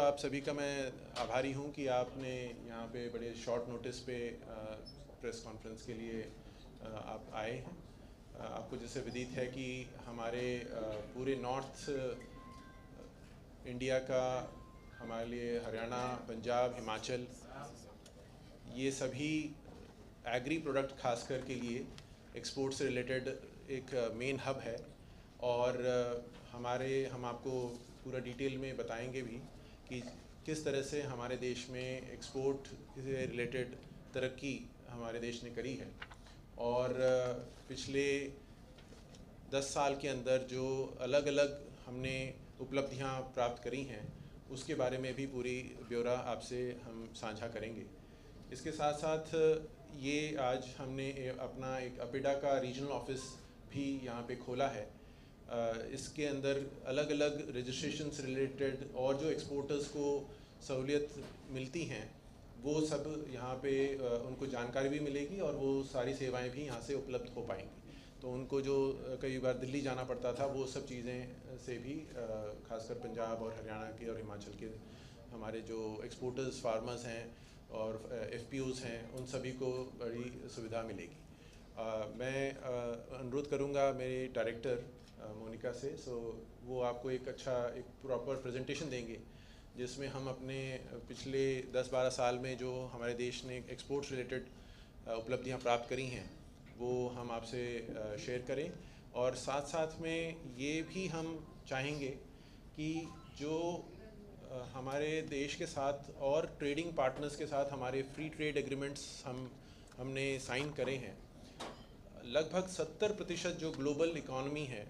आप सभी का मैं आभारी हूं कि आपने यहाँ पे बड़े शॉर्ट नोटिस पे प्रेस कॉन्फ्रेंस के लिए आप आए हैं। आपको जैसे विदित है कि हमारे पूरे नॉर्थ इंडिया का, हमारे लिए हरियाणा, पंजाब, हिमाचल, ये सभी एग्री प्रोडक्ट खासकर के लिए एक्सपोर्ट से रिलेटेड एक मेन हब है। और हम आपको पूरा डिटेल में बताएंगे भी कि किस तरह से हमारे देश में एक्सपोर्ट से रिलेटेड तरक्की हमारे देश ने करी है। और पिछले 10 साल के अंदर जो अलग अलग हमने उपलब्धियां प्राप्त करी हैं, उसके बारे में भी पूरी ब्यौरा आपसे हम साझा करेंगे। इसके साथ साथ ये आज हमने अपना एक अपेडा का रीजनल ऑफिस भी यहाँ पे खोला है। इसके अंदर अलग अलग रजिस्ट्रेशन से रिलेटेड और जो एक्सपोर्टर्स को सहूलियत मिलती हैं, वो सब यहाँ पे उनको जानकारी भी मिलेगी और वो सारी सेवाएं भी यहाँ से उपलब्ध हो पाएंगी। तो उनको जो कई बार दिल्ली जाना पड़ता था, वो सब चीज़ें से भी खासकर पंजाब और हरियाणा के और हिमाचल के हमारे जो एक्सपोर्टर्स, फार्मर्स हैं और FPOs हैं, उन सभी को बड़ी सुविधा मिलेगी। मैं अनुरोध करूंगा मेरे डायरेक्टर मोनिका से, वो आपको एक प्रॉपर प्रेजेंटेशन देंगे जिसमें हम अपने पिछले 10-12 साल में जो हमारे देश ने एक्सपोर्ट्स रिलेटेड उपलब्धियां प्राप्त करी हैं, वो हम आपसे शेयर करें। और साथ साथ में ये भी हम चाहेंगे कि जो हमारे देश के साथ और ट्रेडिंग पार्टनर्स के साथ हमारे फ्री ट्रेड एग्रीमेंट्स हमने साइन करे हैं, लगभग 70% जो ग्लोबल इकॉनमी है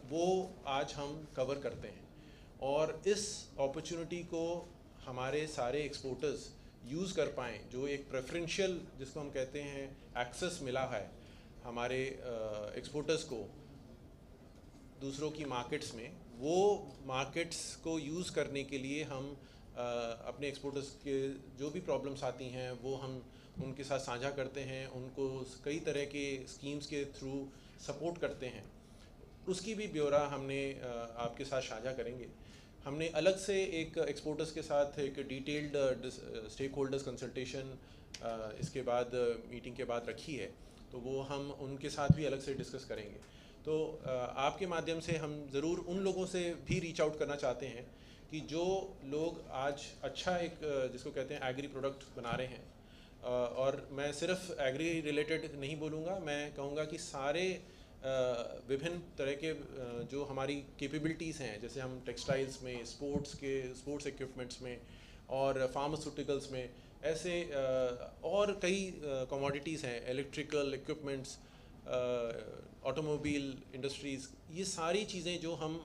वो आज हम कवर करते हैं। और इस अपॉर्चुनिटी को हमारे सारे एक्सपोर्टर्स यूज़ कर पाएँ, जो एक प्रेफरेंशियल जिसको हम कहते हैं एक्सेस मिला है हमारे एक्सपोर्टर्स को दूसरों की मार्केट्स में, वो मार्केट्स को यूज़ करने के लिए हम अपने एक्सपोर्टर्स के जो भी प्रॉब्लम्स आती हैं वो हम उनके साथ साझा करते हैं, उनको कई तरह के स्कीम्स के थ्रू सपोर्ट करते हैं। उसकी भी ब्यौरा हमने आपके साथ साझा करेंगे। हमने अलग से एक एक्सपोर्टर्स के साथ एक डिटेल्ड स्टेक होल्डर्स कंसल्टेशन इसके बाद मीटिंग के बाद रखी है, तो वो हम उनके साथ भी अलग से डिस्कस करेंगे। तो आपके माध्यम से हम ज़रूर उन लोगों से भी रीच आउट करना चाहते हैं कि जो लोग आज अच्छा एक जिसको कहते हैं एग्री प्रोडक्ट बना रहे हैं, और मैं सिर्फ एग्री रिलेटेड नहीं बोलूँगा, मैं कहूँगा कि सारे विभिन्न तरह के जो हमारी कैपेबिलिटीज़ हैं, जैसे हम टेक्सटाइल्स में, स्पोर्ट्स इक्विपमेंट्स में और फार्मास्यूटिकल्स में, ऐसे और कई कमोडिटीज़ हैं, इलेक्ट्रिकल इक्विपमेंट्स, ऑटोमोबाइल इंडस्ट्रीज़, ये सारी चीज़ें जो हम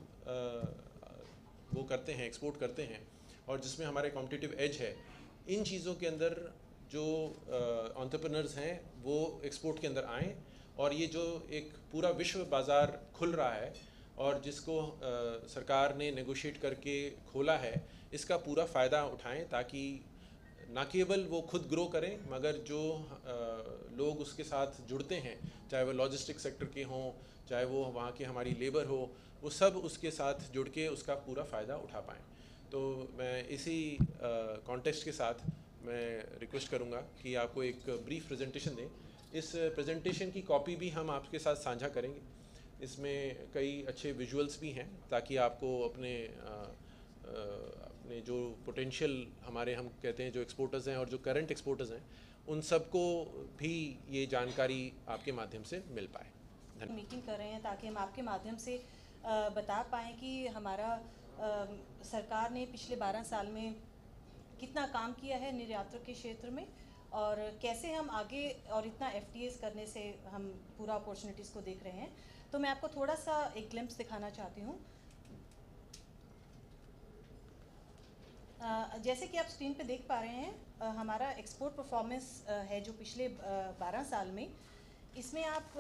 वो करते हैं, एक्सपोर्ट करते हैं और जिसमें हमारे कॉम्पिटिटिव एज है, इन चीज़ों के अंदर जो एंटरप्रेन्योर्स हैं वो एक्सपोर्ट के अंदर आएँ और ये जो एक पूरा विश्व बाज़ार खुल रहा है और जिसको सरकार ने नेगोशिएट करके खोला है, इसका पूरा फ़ायदा उठाएं, ताकि ना केवल वो खुद ग्रो करें मगर जो लोग उसके साथ जुड़ते हैं, चाहे वो लॉजिस्टिक सेक्टर के हों, चाहे वो वहाँ की हमारी लेबर हो, वो सब उसके साथ जुड़ के उसका पूरा फ़ायदा उठा पाएँ। तो मैं इसी कॉन्टेक्स्ट के साथ मैं रिक्वेस्ट करूँगा कि आपको एक ब्रीफ प्रेजेंटेशन दें। इस प्रेजेंटेशन की कॉपी भी हम आपके साथ साझा करेंगे। इसमें कई अच्छे विजुअल्स भी हैं ताकि आपको अपने जो पोटेंशियल हमारे हम कहते हैं जो एक्सपोर्टर्स हैं और जो करंट एक्सपोर्टर्स हैं, उन सबको भी ये जानकारी आपके माध्यम से मिल पाए। धन्यवाद। मीटिंग कर रहे हैं ताकि हम आपके माध्यम से बता पाएँ कि हमारा सरकार ने पिछले 12 साल में कितना काम किया है निर्यातों के क्षेत्र में और कैसे हम आगे और इतना FTAs करने से हम पूरा अपॉर्चुनिटीज़ को देख रहे हैं। तो मैं आपको थोड़ा सा एक ग्लिम्प्स दिखाना चाहती हूँ। जैसे कि आप स्क्रीन पे देख पा रहे हैं, हमारा एक्सपोर्ट परफॉर्मेंस है जो पिछले 12 साल में, इसमें आप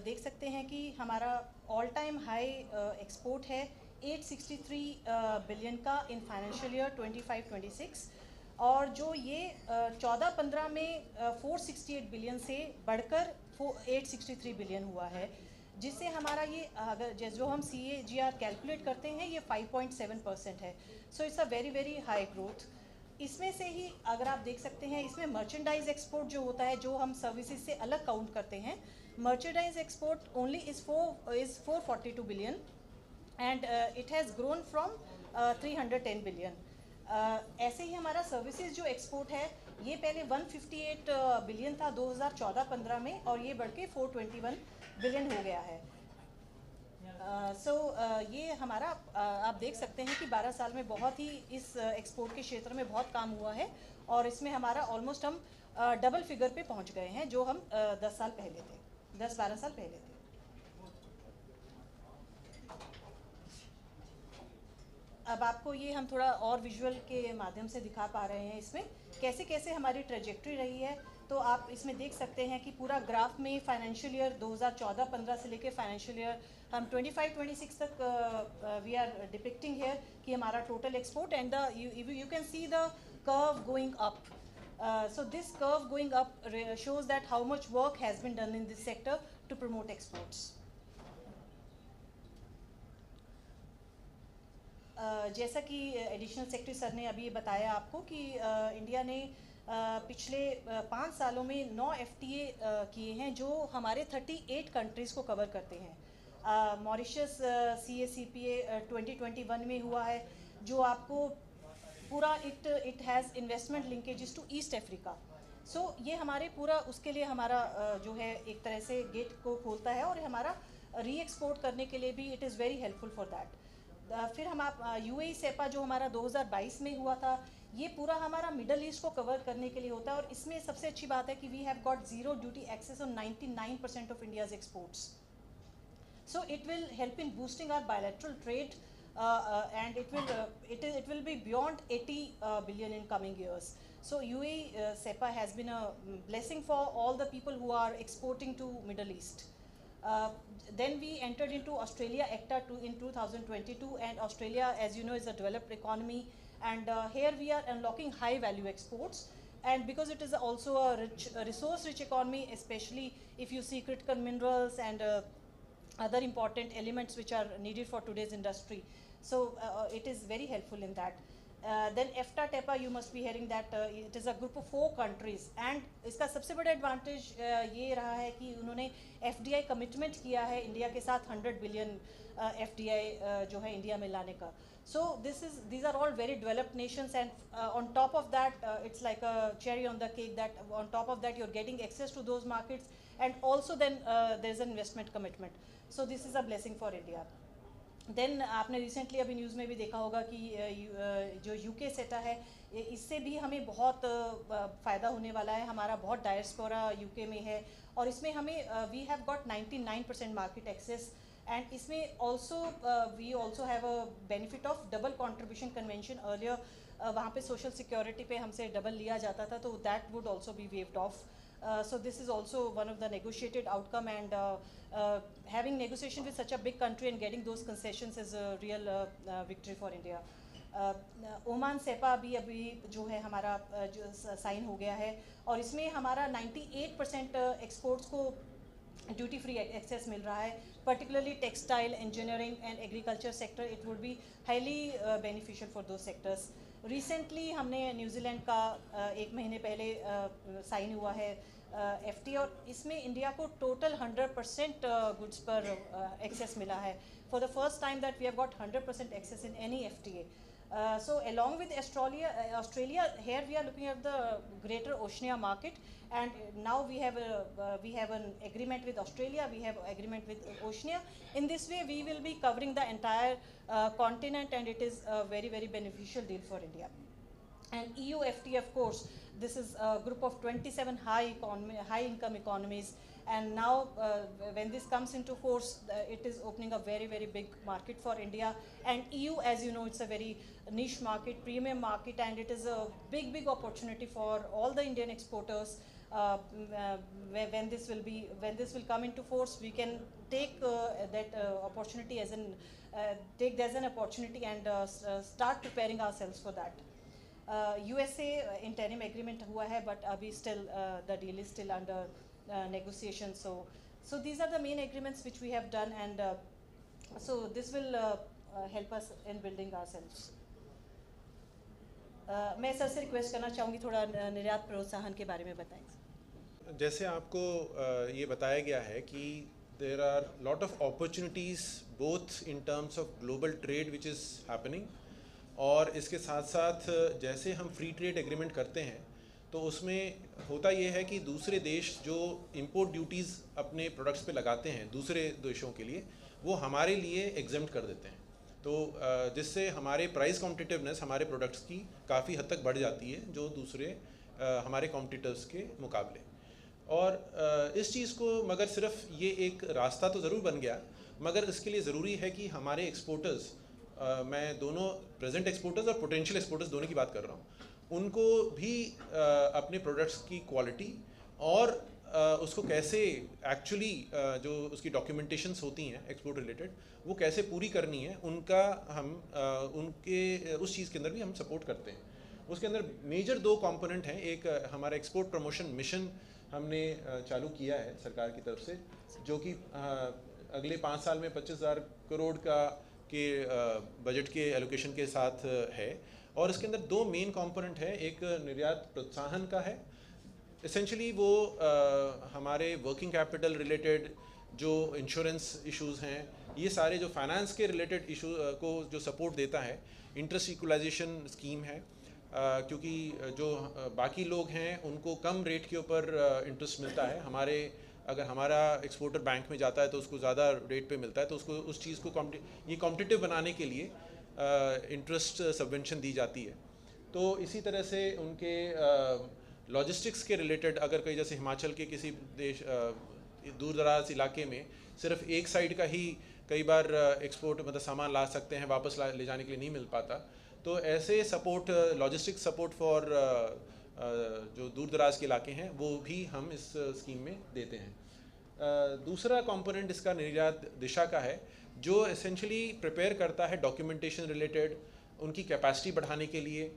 देख सकते हैं कि हमारा ऑल टाइम हाई एक्सपोर्ट है 863 बिलियन का इन फाइनेंशियल ईयर 25-26, और जो ये 14-15 में 468 बिलियन से बढ़कर 863 बिलियन हुआ है। जिससे हमारा ये अगर जो हम CAGR कैलकुलेट करते हैं ये 5.7% है. So it's a very very high growth. इसमें से ही अगर आप देख सकते हैं इसमें मर्चेंडाइज एक्सपोर्ट जो होता है, जो हम सर्विसेज से अलग काउंट करते हैं, merchandise export only is 442 billion and it has grown from 310 billion. ऐसे ही हमारा सर्विसेज जो एक्सपोर्ट है ये पहले 158 बिलियन था 2014-15 में, और ये बढ़ के 421 बिलियन हो गया है. ये हमारा आप देख सकते हैं कि 12 साल में बहुत ही इस एक्सपोर्ट के क्षेत्र में बहुत काम हुआ है, और इसमें हमारा ऑलमोस्ट हम डबल फिगर पे पहुंच गए हैं जो हम 10 साल पहले थे, 10-12 साल पहले थे. अब आपको ये हम थोड़ा और विजुअल के माध्यम से दिखा पा रहे हैं इसमें कैसे कैसे हमारी ट्रेजेक्ट्री रही है. तो आप इसमें देख सकते हैं कि पूरा ग्राफ में फाइनेंशियल ईयर 2014-15 से लेके फाइनेंशियल ईयर हम 25-26 तक वी आर डिपिक्टिंग हियर कि हमारा total export and you can see the curve going up. So this curve going up shows that how much work has been done in this sector to promote exports. जैसा कि additional secretary sir ने अभी बताया आपको कि India ने पिछले 5 सालों में 9 FTA किए हैं जो हमारे 38 कंट्रीज़ को कवर करते हैं. मॉरिशस CACPA 2021 में हुआ है जो आपको पूरा it has investment linkages to East Africa. So ये हमारे पूरा उसके लिए हमारा जो है एक तरह से गेट को खोलता है, और हमारा री एक्सपोर्ट करने के लिए भी it is very helpful for that. फिर हम आप UAE सेपा जो हमारा 2022 में हुआ था, ये पूरा हमारा मिडल ईस्ट को कवर करने के लिए होता है, और इसमें सबसे अच्छी बात है कि we have got zero duty access on 99% of India's exports. So it will help in boosting our bilateral trade and it will be beyond 80 billion in coming years. So UAE SEPA has been a blessing for all the people who are exporting to Middle East. Then we entered into Australia ACTA in 2022, and Australia, as you know, is a developed economy, and here we are unlocking high value exports. And because it is also a resource rich economy, especially if you see critical minerals and other important elements which are needed for today's industry. So it is very helpful in that. Then EFTA-TEPA, you must be hearing that it is a group of 4 countries, and इसका सबसे बड़ा advantage ये रहा है कि उन्होंने FDI commitment किया है इंडिया के साथ 100 बिलियन FDI जो है इंडिया में लाने का. So these are all very developed nations, and on top of that it's like a cherry on the cake that on top of that you're getting access to those markets, and also then there's an investment commitment. So this is a blessing for India. Then आपने recently अभी news में भी देखा होगा कि जो UK सेटा है इससे भी हमें बहुत फ़ायदा होने वाला है. हमारा बहुत डायस्पोरा UK में है, और इसमें हमें we have got 99% market access, and इसमें also we also have a benefit of double contribution convention. Earlier वहाँ पे सोशल सिक्योरिटी पे हमसे डबल लिया जाता था, तो that would also be waived of. So this is also one of the negotiated outcome, and having negotiation with such a big country and getting those concessions is a real victory for India. Oman CEPA भी अभी जो है हमारा जो sign हो गया है, और इसमें हमारा 98% एक्सपोर्ट्स को ड्यूटी फ्री एक्सेस मिल रहा है. Particularly textile, engineering and agriculture sector, it would be highly beneficial for दो सेक्टर्स. रिसेंटली हमने न्यूजीलैंड का 1 महीने पहले साइन हुआ है FTA, और इसमें इंडिया को टोटल 100% गुड्स पर एक्सेस मिला है. For the first time that we have got 100% access in any FTA. So along with Australia, here we are looking at the greater Oceania market, and now we have an agreement with Australia, we have agreement with Oceania. In this way we will be covering the entire continent, and it is a very very beneficial deal for India. And EU FTA, of course, this is a group of 27 high income economies, and now when this comes into force, it is opening a very very big market for India. And EU, as you know, it's a very niche market, premium market, and it is a big opportunity for all the Indian exporters. When this will come into force, we can take that opportunity as an opportunity and start preparing ourselves for that. USA interim agreement हुआ है, but अभी still the deal is still under negotiation. So So these are the main agreements which we have done, and so this will help us in building ourselves. मैं sir से request करना चाहूँगी थोड़ा निर्यात प्रोत्साहन के बारे में बताएं। जैसे आपको ये बताया गया है कि there are lot of opportunities both in terms of global trade which is happening, और इसके साथ साथ जैसे हम फ्री ट्रेड एग्रीमेंट करते हैं तो उसमें होता ये है कि दूसरे देश जो इंपोर्ट ड्यूटीज़ अपने प्रोडक्ट्स पे लगाते हैं दूसरे देशों के लिए, वो हमारे लिए एग्जेम्प्ट कर देते हैं। तो जिससे हमारे प्राइस कॉम्पिटिटिवनेस हमारे प्रोडक्ट्स की काफ़ी हद तक बढ़ जाती है जो दूसरे हमारे कॉम्पिटिटर्स के मुकाबले। और इस चीज़ को मगर सिर्फ ये एक रास्ता तो ज़रूर बन गया, मगर इसके लिए ज़रूरी है कि हमारे एक्सपोर्टर्स, मैं दोनों प्रेजेंट एक्सपोर्टर्स और पोटेंशियल एक्सपोर्टर्स दोनों की बात कर रहा हूँ, उनको भी अपने प्रोडक्ट्स की क्वालिटी और उसको कैसे एक्चुअली जो उसकी डॉक्यूमेंटेशंस होती हैं एक्सपोर्ट रिलेटेड वो कैसे पूरी करनी है, उनका हम उनके उस चीज़ के अंदर भी हम सपोर्ट करते हैं। उसके अंदर मेजर 2 कंपोनेंट हैं। एक हमारा एक्सपोर्ट प्रमोशन मिशन हमने चालू किया है सरकार की तरफ से, जो कि अगले 5 साल में 25,000 करोड़ के बजट के एलोकेशन के साथ है। और इसके अंदर 2 मेन कंपोनेंट है। एक निर्यात प्रोत्साहन का है, एसेंशली वो हमारे वर्किंग कैपिटल रिलेटेड जो इंश्योरेंस इश्यूज़ हैं, ये सारे जो फाइनेंस के रिलेटेड इशू को जो सपोर्ट देता है, इंटरेस्ट इक्वलाइजेशन स्कीम है, क्योंकि जो बाकी लोग हैं उनको कम रेट के ऊपर इंटरेस्ट मिलता है, अगर हमारा एक्सपोर्टर बैंक में जाता है तो उसको ज़्यादा रेट पे मिलता है, तो उसको उस चीज़ को ये कॉम्पिटिटिव बनाने के लिए इंटरेस्ट सबवेंशन दी जाती है। तो इसी तरह से उनके लॉजिस्टिक्स के रिलेटेड, अगर कहीं जैसे हिमाचल के किसी देश दूर दराज इलाके में सिर्फ एक साइड का ही कई बार एक्सपोर्ट मतलब सामान ला सकते हैं, वापस ले जाने के लिए नहीं मिल पाता, तो ऐसे सपोर्ट, लॉजिस्टिक सपोर्ट फॉर जो दूर दराज के इलाके हैं वो भी हम इस स्कीम में देते हैं। दूसरा कंपोनेंट इसका निर्यात दिशा का है, जो एसेंशली प्रिपेयर करता है डॉक्यूमेंटेशन रिलेटेड, उनकी कैपेसिटी बढ़ाने के लिए।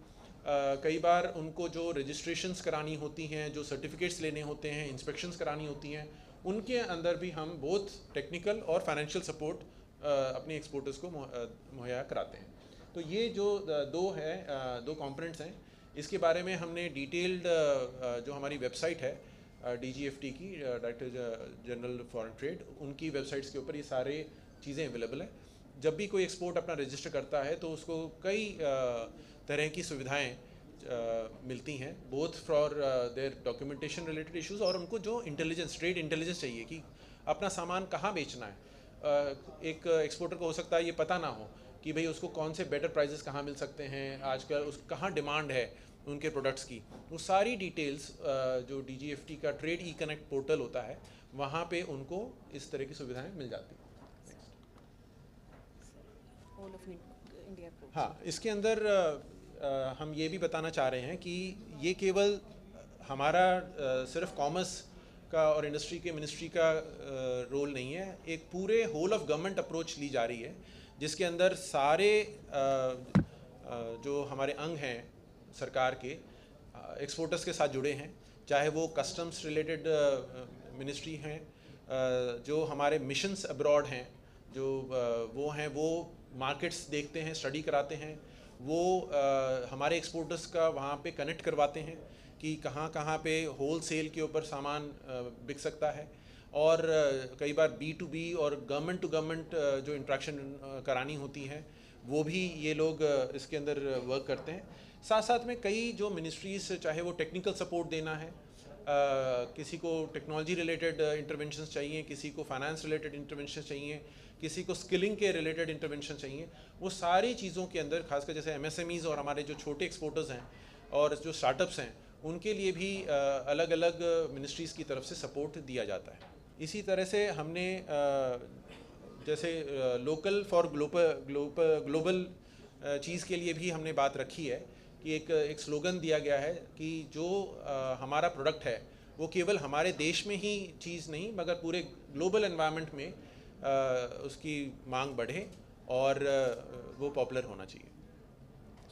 कई बार उनको जो रजिस्ट्रेशंस करानी होती हैं, जो सर्टिफिकेट्स लेने होते हैं, इंस्पेक्शंस करानी होती हैं, उनके अंदर भी हम बोथ टेक्निकल और फाइनेंशियल सपोर्ट अपने एक्सपोर्टर्स को मुहैया कराते हैं। तो ये जो 2 कंपोनेंट्स हैं, इसके बारे में हमने डिटेल्ड जो हमारी वेबसाइट है DGFT की, डायरेक्टर जनरल फॉरेन ट्रेड, उनकी वेबसाइट्स के ऊपर ये सारे चीज़ें अवेलेबल हैं। जब भी कोई एक्सपोर्ट अपना रजिस्टर करता है तो उसको कई तरह की सुविधाएं मिलती हैं, both for their documentation related issues, और उनको जो इंटेलिजेंस, ट्रेड इंटेलिजेंस चाहिए कि अपना सामान कहाँ बेचना है। एक एक्सपोर्टर को हो सकता है ये पता ना हो कि भाई उसको कौन से बेटर प्राइजेस कहाँ मिल सकते हैं, आजकल उस कहाँ डिमांड है उनके प्रोडक्ट्स की। वो सारी डिटेल्स जो DGFT का ट्रेड ई-कनेक्ट पोर्टल होता है, वहाँ पे उनको इस तरह की सुविधाएं मिल जाती हैं। हाँ, इसके अंदर हम ये भी बताना चाह रहे हैं कि ये केवल हमारा सिर्फ कॉमर्स का और इंडस्ट्री के मिनिस्ट्री का रोल नहीं है, एक पूरे होल ऑफ गवर्नमेंट अप्रोच ली जा रही है, जिसके अंदर सारे जो हमारे अंग हैं सरकार के एक्सपोर्टर्स के साथ जुड़े हैं, चाहे वो कस्टम्स रिलेटेड मिनिस्ट्री हैं, जो हमारे मिशंस अब्रॉड हैं, जो वो मार्केट्स देखते हैं, स्टडी कराते हैं, वो हमारे एक्सपोर्टर्स का वहाँ पे कनेक्ट करवाते हैं कि कहाँ कहाँ पे होल सेल के ऊपर सामान बिक सकता है। और कई बार B2B और गवर्नमेंट टू गवर्नमेंट जो इंट्रैक्शन करानी होती है, वो भी ये लोग इसके अंदर वर्क करते हैं। साथ साथ में कई जो मिनिस्ट्रीज़, चाहे वो टेक्निकल सपोर्ट देना है, किसी को टेक्नोलॉजी रिलेटेड इंटरवेंशंस चाहिए, किसी को फाइनेंस रिलेटेड इंटरवेंशन चाहिए, किसी को स्किलिंग के रिलेटेड इंटरवेंशन चाहिए, वो सारी चीज़ों के अंदर खासकर जैसे MSMEs और हमारे जो छोटे एक्सपोर्टर्स हैं और जो स्टार्टअप्स हैं, उनके लिए भी अलग अलग मिनिस्ट्रीज़ की तरफ से सपोर्ट दिया जाता है। इसी तरह से हमने जैसे लोकल फॉर ग्लोबल चीज़ के लिए भी हमने बात रखी है कि एक स्लोगन दिया गया है कि जो हमारा प्रोडक्ट है वो केवल हमारे देश में ही चीज़ नहीं, मगर पूरे ग्लोबल एनवायरनमेंट में उसकी मांग बढ़े और वो पॉपुलर होना चाहिए।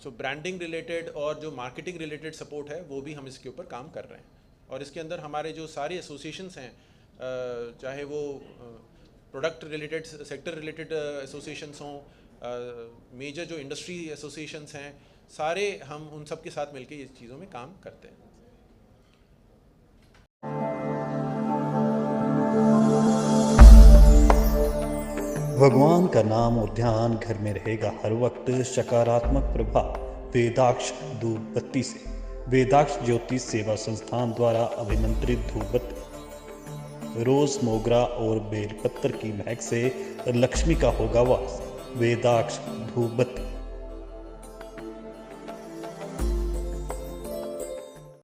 सो ब्रांडिंग रिलेटेड और जो मार्केटिंग रिलेटेड सपोर्ट है वो भी हम इसके ऊपर काम कर रहे हैं। और इसके अंदर हमारे जो सारे एसोसिएशंस हैं, चाहे वो product related sector related associations हों, मेजर जो इंडस्ट्री एसोसिएशंस हैं, सारे हम उन सब के साथ मिलकर ये चीज़ों में काम करते हैं। भगवान का नाम और ध्यान घर में रहेगा हर वक्त। सकारात्मक प्रभाव वेदाक्ष धूप बत्ती से। वेदाक्ष ज्योतिष सेवा संस्थान द्वारा अभिमंत्रित धूप बत्ती रोज, मोगरा और बेलपत्र की महक से लक्ष्मी का होगा वास। वेदाक्ष धूप बत्ती।